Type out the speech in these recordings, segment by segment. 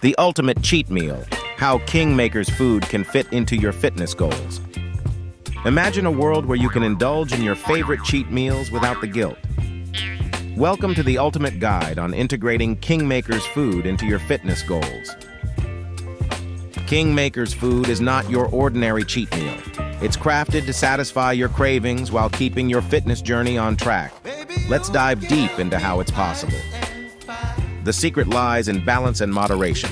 The ultimate cheat meal, how Kingmakers food can fit into your fitness goals. Imagine a world where you can indulge in your favorite cheat meals without the guilt. Welcome to the ultimate guide on integrating Kingmakers food into your fitness goals. Kingmakers food is not your ordinary cheat meal. It's crafted to satisfy your cravings while keeping your fitness journey on track. Let's dive deep into how it's possible. The secret lies in balance and moderation,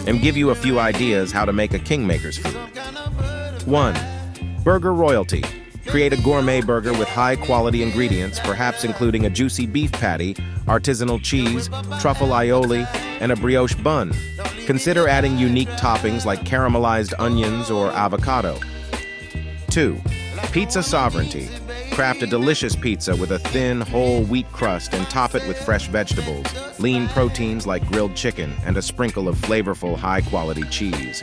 and give you a few ideas how to make a Kingmakers food. 1. Burger royalty. Create a gourmet burger with high-quality ingredients, perhaps including a juicy beef patty, artisanal cheese, truffle aioli, and a brioche bun. Consider adding unique toppings like caramelized onions or avocado. 2. Pizza sovereignty. Craft a delicious pizza with a thin, whole wheat crust and top it with fresh vegetables, lean proteins like grilled chicken, and a sprinkle of flavorful, high-quality cheese.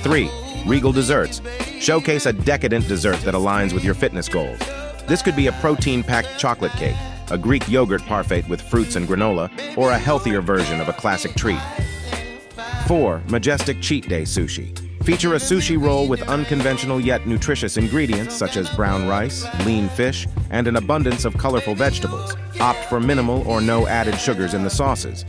3. Regal desserts. Showcase a decadent dessert that aligns with your fitness goals. This could be a protein-packed chocolate cake, a Greek yogurt parfait with fruits and granola, or a healthier version of a classic treat. 4. Majestic cheat day sushi. Feature a sushi roll with unconventional yet nutritious ingredients such as brown rice, lean fish, and an abundance of colorful vegetables. Opt for minimal or no added sugars in the sauces.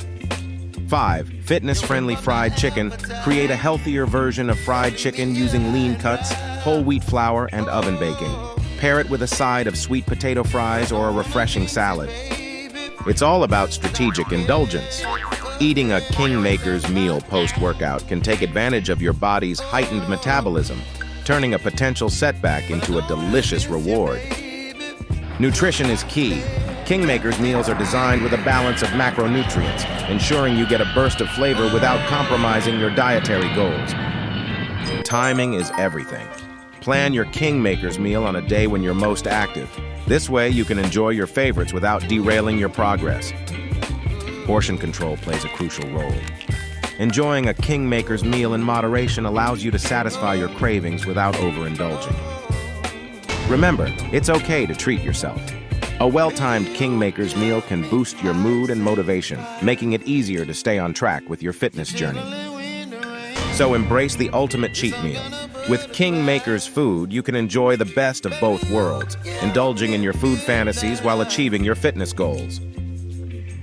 5. Fitness-friendly fried chicken. Create a healthier version of fried chicken using lean cuts, whole wheat flour, and oven baking. Pair it with a side of sweet potato fries or a refreshing salad. It's all about strategic indulgence. Eating a Kingmakers meal post-workout can take advantage of your body's heightened metabolism, turning a potential setback into a delicious reward. Nutrition is key. Kingmakers meals are designed with a balance of macronutrients, ensuring you get a burst of flavor without compromising your dietary goals. Timing is everything. Plan your Kingmakers meal on a day when you're most active. This way, you can enjoy your favorites without derailing your progress. Portion control plays a crucial role. Enjoying a Kingmakers meal in moderation allows you to satisfy your cravings without overindulging. Remember, it's okay to treat yourself. A well-timed Kingmakers meal can boost your mood and motivation, making it easier to stay on track with your fitness journey. So embrace the ultimate cheat meal. With Kingmakers food, you can enjoy the best of both worlds, indulging in your food fantasies while achieving your fitness goals.